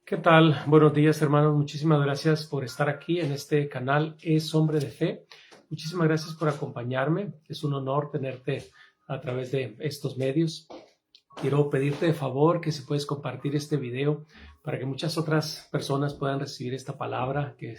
¿Qué tal? Buenos días, hermanos. Muchísimas gracias por estar aquí en este canal Es Hombre de Fe. Muchísimas gracias por acompañarme. Es un honor tenerte a través de estos medios. Quiero pedirte de favor que si puedes compartir este video para que muchas otras personas puedan recibir esta palabra que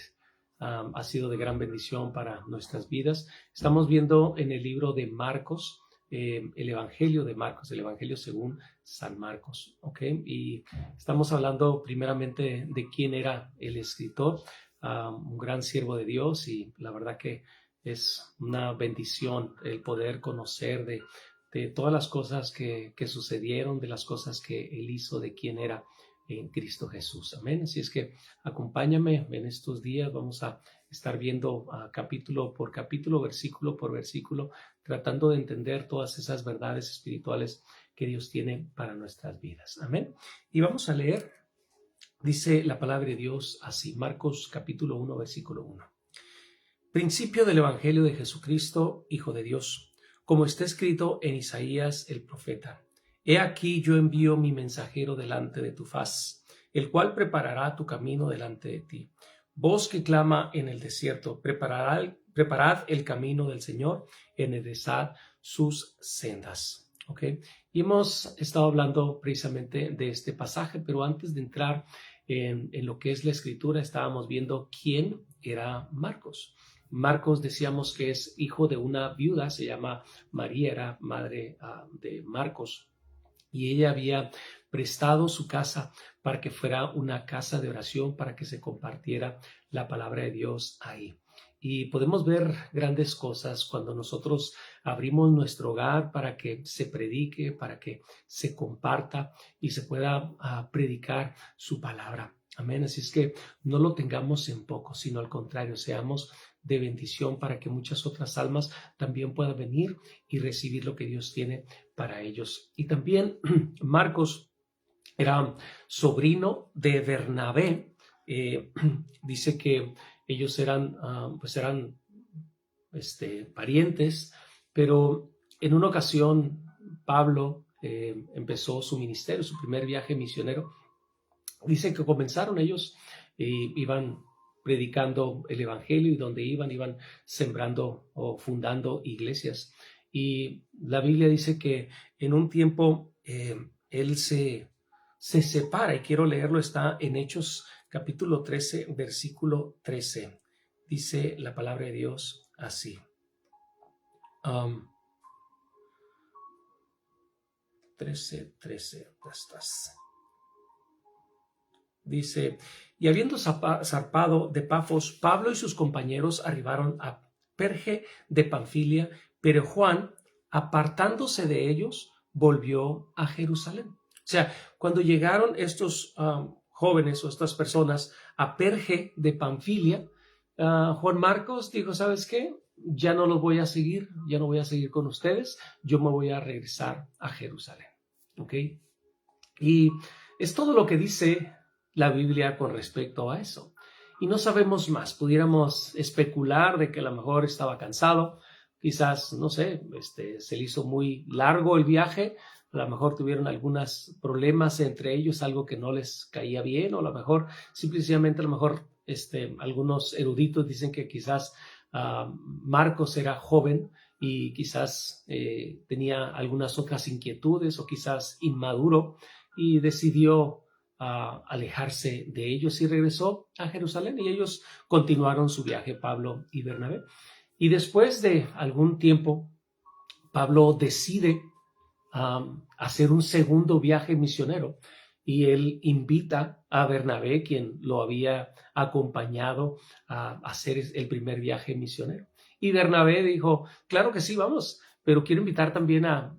ha sido de gran bendición para nuestras vidas. Estamos viendo en el libro de Marcos, el Evangelio de Marcos, el Evangelio según San Marcos, ¿ok? Y estamos hablando primeramente de quién era el escritor, un gran siervo de Dios, y la verdad que es una bendición el poder conocer de todas las cosas que sucedieron, de las cosas que Él hizo, de quién era en Cristo Jesús. Amén. Así es que acompáñame en estos días. Vamos a estar viendo capítulo por capítulo, versículo por versículo, tratando de entender todas esas verdades espirituales que Dios tiene para nuestras vidas. Amén. Y vamos a leer, dice la palabra de Dios así, Marcos capítulo 1, versículo 1. Principio del Evangelio de Jesucristo, Hijo de Dios, como está escrito en Isaías el profeta. He aquí yo envío mi mensajero delante de tu faz, el cual preparará tu camino delante de ti. Voz que clama en el desierto, preparad el camino del Señor, enderezad sus sendas. ¿Okay? Y hemos estado hablando precisamente de este pasaje, pero antes de entrar en lo que es la escritura, estábamos viendo quién era Marcos. Marcos decíamos que es hijo de una viuda, se llama María, era madre de Marcos, y ella había prestado su casa para que fuera una casa de oración, para que se compartiera la palabra de Dios ahí. Y podemos ver grandes cosas cuando nosotros abrimos nuestro hogar para que se predique, para que se comparta y se pueda predicar su palabra. Amén. Así es que no lo tengamos en poco, sino al contrario, seamos de bendición para que muchas otras almas también puedan venir y recibir lo que Dios tiene para ellos. Y también Marcos era sobrino de Bernabé. Dice que ellos eran parientes, pero en una ocasión Pablo empezó su ministerio, su primer viaje misionero. Dice que comenzaron ellos y iban predicando el evangelio, y donde iban sembrando o fundando iglesias. Y la Biblia dice que en un tiempo él se separa, y quiero leerlo, está en Hechos capítulo 13, versículo 13. Dice la palabra de Dios así. 13, ¿dónde estás? Dice, y habiendo zarpado de Pafos, Pablo y sus compañeros arribaron a Perge de Panfilia, pero Juan, apartándose de ellos, volvió a Jerusalén. O sea, cuando llegaron estos jóvenes o estas personas a Perge de Panfilia, Juan Marcos dijo, ¿sabes qué? Ya no los voy a seguir, ya no voy a seguir con ustedes, yo me voy a regresar a Jerusalén. ¿Ok? Y es todo lo que dice la Biblia con respecto a eso. Y no sabemos más. Pudiéramos especular de que a lo mejor estaba cansado, quizás, no sé, se le hizo muy largo el viaje, a lo mejor tuvieron algunos problemas entre ellos, algo que no les caía bien, o a lo mejor simplemente, a lo mejor algunos eruditos dicen que quizás Marcos era joven y quizás tenía algunas otras inquietudes, o quizás inmaduro, y decidió alejarse de ellos y regresó a Jerusalén, y ellos continuaron su viaje, Pablo y Bernabé. Y después de algún tiempo, Pablo decide hacer un segundo viaje misionero, y él invita a Bernabé, quien lo había acompañado a hacer el primer viaje misionero. Y Bernabé dijo, claro que sí, vamos, pero quiero invitar también a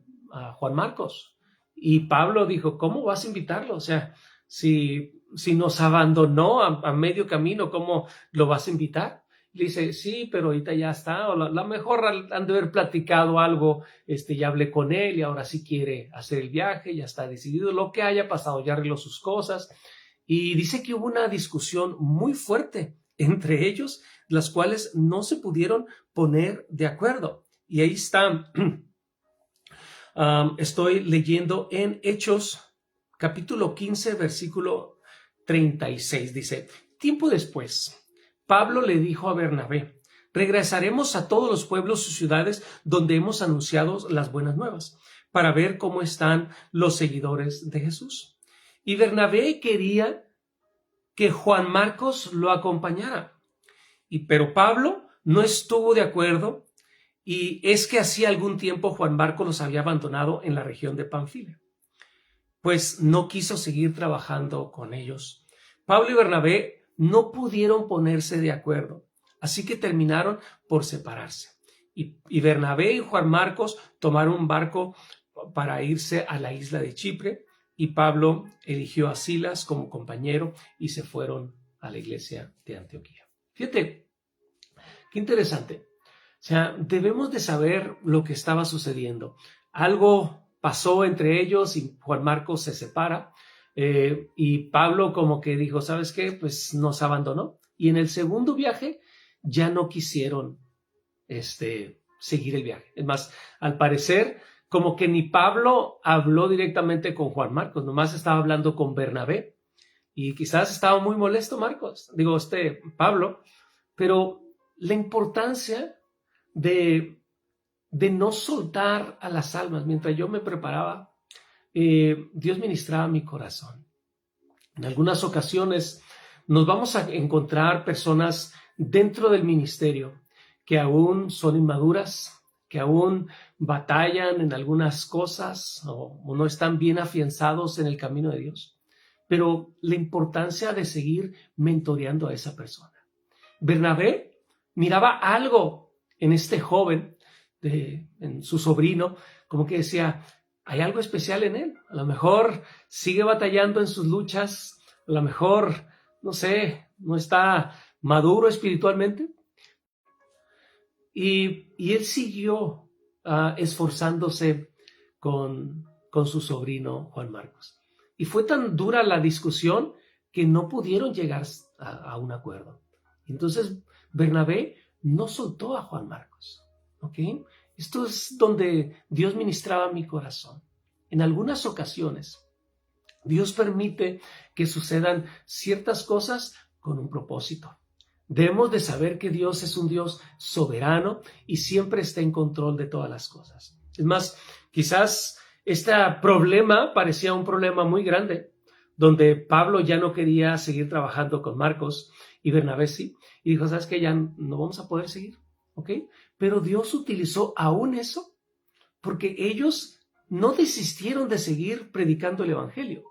Juan Marcos. Y Pablo dijo, ¿cómo vas a invitarlo? O sea, si nos abandonó a medio camino, ¿cómo lo vas a invitar? Le dice, sí, pero ahorita ya está, o la mejor han de haber platicado algo, ya hablé con él y ahora sí quiere hacer el viaje, ya está decidido, lo que haya pasado, ya arregló sus cosas. Y dice que hubo una discusión muy fuerte entre ellos, las cuales no se pudieron poner de acuerdo. Y ahí está. Estoy leyendo en Hechos capítulo 15, versículo 36 dice: tiempo después, Pablo le dijo a Bernabé: regresaremos a todos los pueblos y ciudades donde hemos anunciado las buenas nuevas, para ver cómo están los seguidores de Jesús. Y Bernabé quería que Juan Marcos lo acompañara, pero Pablo no estuvo de acuerdo, y es que hacía algún tiempo Juan Marcos los había abandonado en la región de Panfilia, pues no quiso seguir trabajando con ellos. Pablo y Bernabé no pudieron ponerse de acuerdo, así que terminaron por separarse. Y Bernabé y Juan Marcos tomaron un barco para irse a la isla de Chipre, y Pablo eligió a Silas como compañero y se fueron a la iglesia de Antioquía. Fíjate, qué interesante. O sea, debemos de saber lo que estaba sucediendo. Algo pasó entre ellos y Juan Marcos se separa, y Pablo como que dijo: ¿sabes qué? Pues nos abandonó. Y en el segundo viaje ya no quisieron seguir el viaje. Es más, al parecer, como que ni Pablo habló directamente con Juan Marcos, nomás estaba hablando con Bernabé. Y quizás estaba muy molesto Pablo, pero la importancia de no soltar a las almas. Mientras yo me preparaba, Dios ministraba mi corazón. En algunas ocasiones nos vamos a encontrar personas dentro del ministerio que aún son inmaduras, que aún batallan en algunas cosas o no están bien afianzados en el camino de Dios. Pero la importancia de seguir mentoreando a esa persona. Bernabé miraba algo en este joven, en su sobrino, como que decía: hay algo especial en él. A lo mejor sigue batallando en sus luchas, a lo mejor, no sé, no está maduro espiritualmente. Y él siguió esforzándose con su sobrino Juan Marcos. Y fue tan dura la discusión que no pudieron llegar a un acuerdo. Entonces Bernabé no soltó a Juan Marcos. ¿Ok? Esto es donde Dios ministraba mi corazón. En algunas ocasiones, Dios permite que sucedan ciertas cosas con un propósito. Debemos de saber que Dios es un Dios soberano y siempre está en control de todas las cosas. Es más, quizás este problema parecía un problema muy grande, donde Pablo ya no quería seguir trabajando con Marcos y Bernabé sí, y dijo: ¿sabes qué? Ya no vamos a poder seguir, ¿ok? Pero Dios utilizó aún eso, porque ellos no desistieron de seguir predicando el evangelio.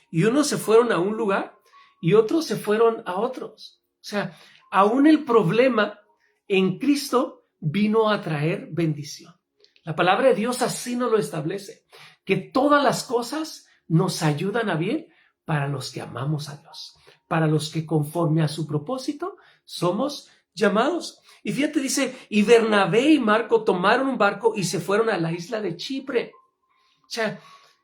Y unos se fueron a un lugar y otros se fueron a otros. O sea, aún el problema en Cristo vino a traer bendición. La palabra de Dios así nos lo establece, que todas las cosas nos ayudan a bien para los que amamos a Dios, para los que conforme a su propósito somos llamados. Y fíjate, dice: y Bernabé y Marco tomaron un barco y se fueron a la isla de Chipre. O sea,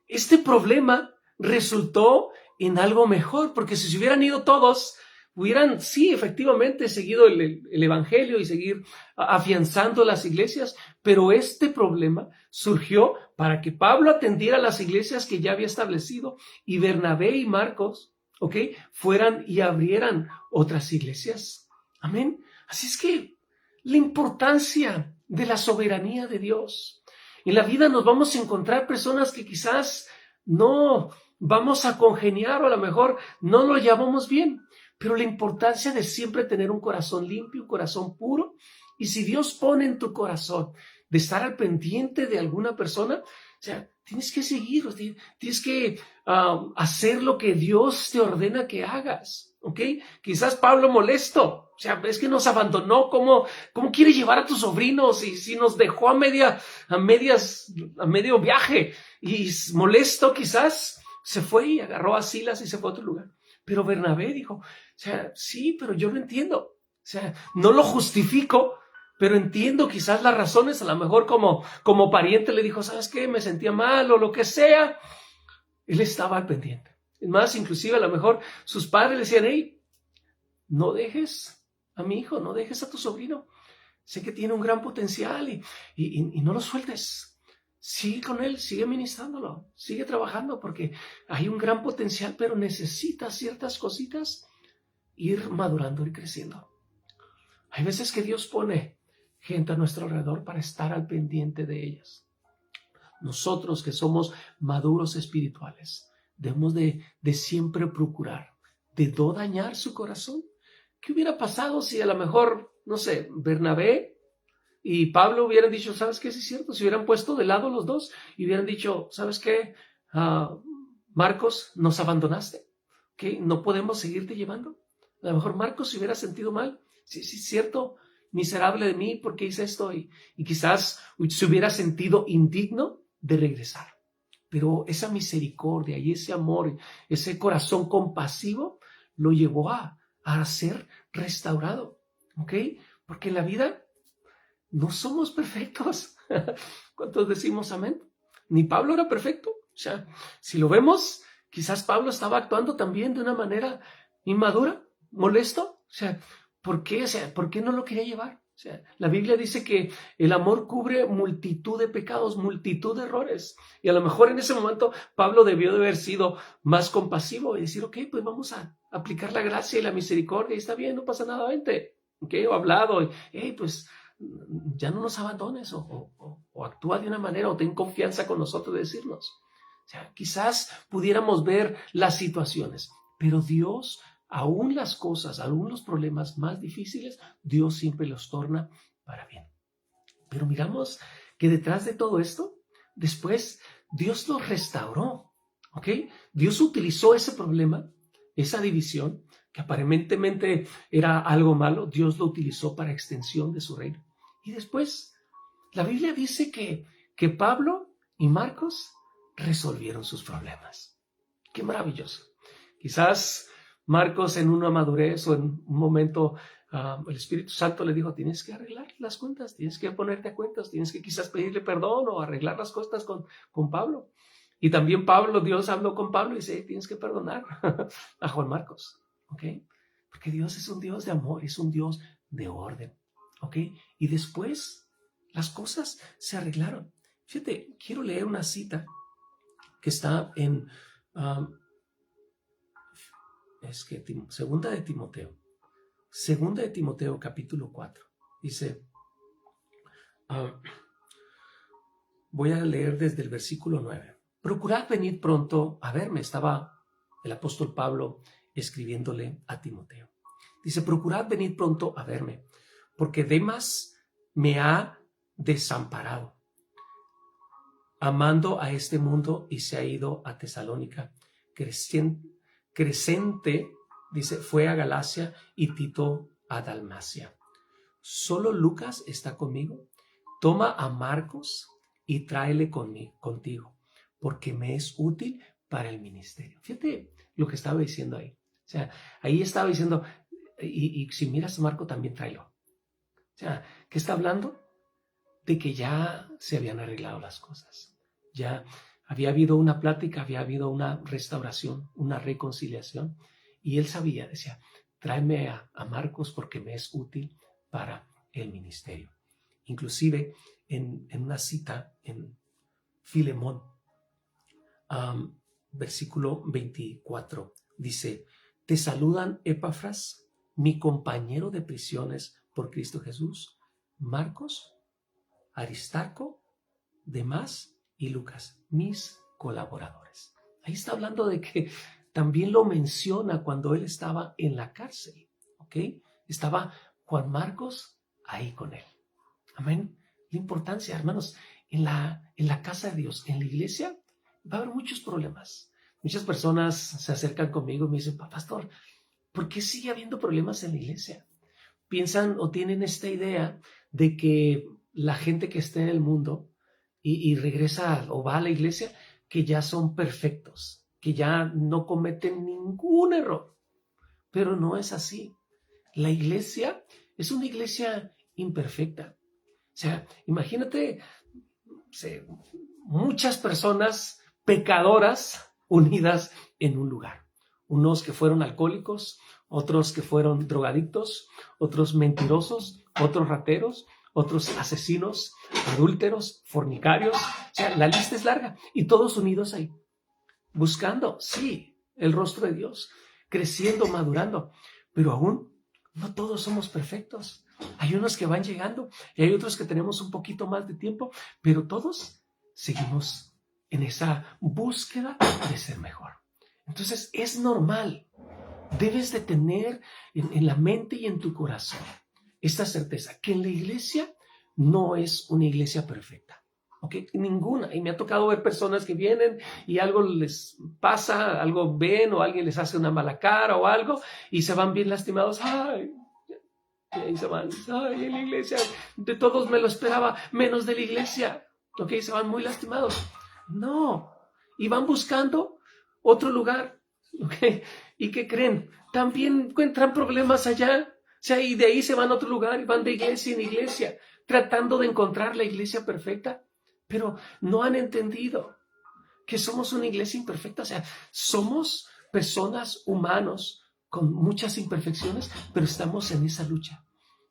este problema resultó en algo mejor, porque si se hubieran ido todos, hubieran, sí, efectivamente, seguido el evangelio y seguir afianzando las iglesias, pero este problema surgió para que Pablo atendiera las iglesias que ya había establecido y Bernabé y Marcos, ¿ok?, fueran y abrieran otras iglesias. Amén. Así es que la importancia de la soberanía de Dios. En la vida nos vamos a encontrar personas que quizás no vamos a congeniar, o a lo mejor no lo llevamos bien, pero la importancia de siempre tener un corazón limpio, un corazón puro. Y si Dios pone en tu corazón de estar al pendiente de alguna persona, o sea, tienes que seguir, tienes que hacer lo que Dios te ordena que hagas, ¿ok? Quizás Pablo molesto, o sea, es que nos abandonó. ¿Cómo quiere llevar a tus sobrinos si nos dejó a medio viaje? Y molesto quizás se fue y agarró a Silas y se fue a otro lugar. Pero Bernabé dijo: o sea, sí, pero yo lo entiendo. O sea, no lo justifico, pero entiendo quizás las razones. A lo mejor como pariente le dijo: ¿sabes qué? Me sentía mal o lo que sea. Él estaba al pendiente. Es más, inclusive a lo mejor sus padres le decían: hey, no dejes a mi hijo, no dejes a tu sobrino. Sé que tiene un gran potencial y no lo sueltes. sigue con él, sigue ministrándolo, sigue trabajando porque hay un gran potencial, pero necesita ciertas cositas ir madurando y creciendo. Hay veces que Dios pone gente a nuestro alrededor para estar al pendiente de ellas. Nosotros que somos maduros espirituales, debemos de siempre procurar de no dañar su corazón. ¿Qué hubiera pasado si a lo mejor, no sé, Bernabé y Pablo hubieran dicho, ¿sabes qué? Sí es cierto, se hubieran puesto de lado los dos y hubieran dicho, ¿sabes qué? Marcos, nos abandonaste, ¿qué? No podemos seguirte llevando. A lo mejor Marcos se hubiera sentido mal. Sí, sí es cierto, miserable de mí, ¿por qué hice esto? Y quizás se hubiera sentido indigno de regresar. Pero esa misericordia y ese amor, ese corazón compasivo, lo llevó a ser restaurado, ¿ok? Porque en la vida no somos perfectos. ¿Cuántos decimos amén? Ni Pablo era perfecto. O sea, si lo vemos, quizás Pablo estaba actuando también de una manera inmadura, molesto. O sea, ¿por qué? O sea, ¿por qué no lo quería llevar? O sea, la Biblia dice que el amor cubre multitud de pecados, multitud de errores. Y a lo mejor en ese momento Pablo debió de haber sido más compasivo y decir, ok, pues vamos a aplicar la gracia y la misericordia. Y está bien, no pasa nada, vente. Ok, o hablado, y, hey, pues ya no nos abandones o actúa de una manera o ten confianza con nosotros de decirnos. O sea, quizás pudiéramos ver las situaciones, pero Dios, aún las cosas, aún los problemas más difíciles, Dios siempre los torna para bien. Pero miramos que detrás de todo esto, después Dios los restauró, ¿ok? Dios utilizó ese problema, esa división, que aparentemente era algo malo, Dios lo utilizó para extensión de su reino. Y después, la Biblia dice que Pablo y Marcos resolvieron sus problemas. ¡Qué maravilloso! Quizás Marcos en una madurez o en un momento el Espíritu Santo le dijo, tienes que arreglar las cuentas, tienes que ponerte a cuentas, tienes que quizás pedirle perdón o arreglar las cosas con Pablo. Y también Dios habló con Pablo y dice, tienes que perdonar a Juan Marcos, ¿ok? Porque Dios es un Dios de amor, es un Dios de orden, ¿ok? Y después las cosas se arreglaron. Fíjate, quiero leer una cita que está en Segunda de Timoteo capítulo 4. Dice, voy a leer desde el versículo 9. Procurad venir pronto a verme. Estaba el apóstol Pablo escribiéndole a Timoteo. Dice, procurad venir pronto a verme, porque Demas me ha desamparado, amando a este mundo, y se ha ido a Tesalónica. Crescente, dice, fue a Galacia y Tito a Dalmacia. Solo Lucas está conmigo. Toma a Marcos y tráele contigo, porque me es útil para el ministerio. Fíjate lo que estaba diciendo ahí. O sea, ahí estaba diciendo, y si miras a Marco también tráelo. O sea, ¿qué está hablando? De que ya se habían arreglado las cosas. Ya había habido una plática, había habido una restauración, una reconciliación. Y él sabía, decía, tráeme a Marcos porque me es útil para el ministerio. Inclusive en una cita en Filemón, versículo 24, dice, te saludan Epafras, mi compañero de prisiones por Cristo Jesús, Marcos, Aristarco, Demás y Lucas, mis colaboradores. Ahí está hablando de que también lo menciona cuando él estaba en la cárcel, ¿ok? Estaba Juan Marcos ahí con él. Amén. La importancia, hermanos, en la casa de Dios, en la iglesia, va a haber muchos problemas. Muchas personas se acercan conmigo y me dicen, pastor, ¿por qué sigue habiendo problemas en la iglesia? Piensan o tienen esta idea de que la gente que está en el mundo y regresa o va a la iglesia, que ya son perfectos, que ya no cometen ningún error. Pero no es así. La iglesia es una iglesia imperfecta. O sea, imagínate muchas personas pecadoras unidas en un lugar. Unos que fueron alcohólicos, otros que fueron drogadictos, otros mentirosos, otros rateros, otros asesinos, adúlteros, fornicarios. O sea, la lista es larga y todos unidos ahí, buscando, sí, el rostro de Dios, creciendo, madurando, pero aún no todos somos perfectos. Hay unos que van llegando y hay otros que tenemos un poquito más de tiempo, pero todos seguimos en esa búsqueda de ser mejor. Entonces es normal, debes de tener en la mente y en tu corazón esta certeza que en la iglesia no es una iglesia perfecta. ¿Okay? Ninguna. Y me ha tocado ver personas que vienen y algo les pasa, algo ven o alguien les hace una mala cara o algo y se van bien lastimados. ¡Ay! Y ahí se van. ¡Ay, en la iglesia! De todos me lo esperaba, menos de la iglesia. ¿Ok? Se van muy lastimados. No. Y van buscando otro lugar. ¿Ok? ¿Y qué creen? También encuentran problemas allá. O sea, y de ahí se van a otro lugar y van de iglesia en iglesia, tratando de encontrar la iglesia perfecta. Pero no han entendido que somos una iglesia imperfecta. O sea, somos personas, humanos, con muchas imperfecciones, pero estamos en esa lucha.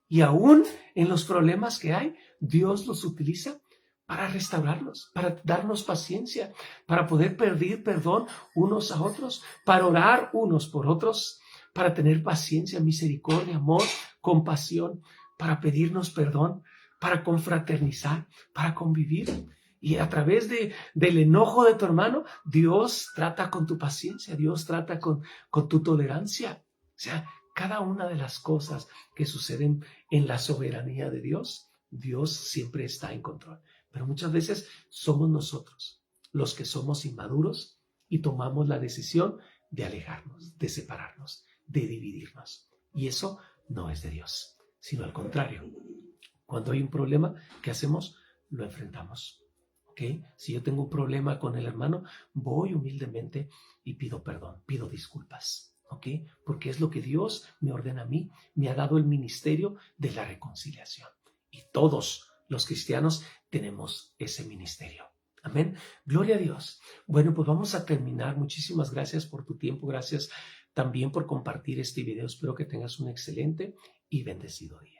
Y aún en los problemas que hay, Dios los utiliza para restaurarnos, para darnos paciencia, para poder pedir perdón unos a otros, para orar unos por otros, para tener paciencia, misericordia, amor, compasión, para pedirnos perdón, para confraternizar, para convivir. Y a través del enojo de tu hermano, Dios trata con tu paciencia, Dios trata con tu tolerancia. O sea, cada una de las cosas que suceden en la soberanía de Dios, Dios siempre está en control. Pero muchas veces somos nosotros los que somos inmaduros y tomamos la decisión de alejarnos, de separarnos, de dividirnos. Y eso no es de Dios, sino al contrario. Cuando hay un problema, ¿qué hacemos? Lo enfrentamos. ¿Okay? Si yo tengo un problema con el hermano, voy humildemente y pido perdón, pido disculpas. ¿Okay? Porque es lo que Dios me ordena a mí, me ha dado el ministerio de la reconciliación. Y todos los cristianos tenemos ese ministerio. Amén. Gloria a Dios. Bueno, pues vamos a terminar. Muchísimas gracias por tu tiempo. Gracias también por compartir este video. Espero que tengas un excelente y bendecido día.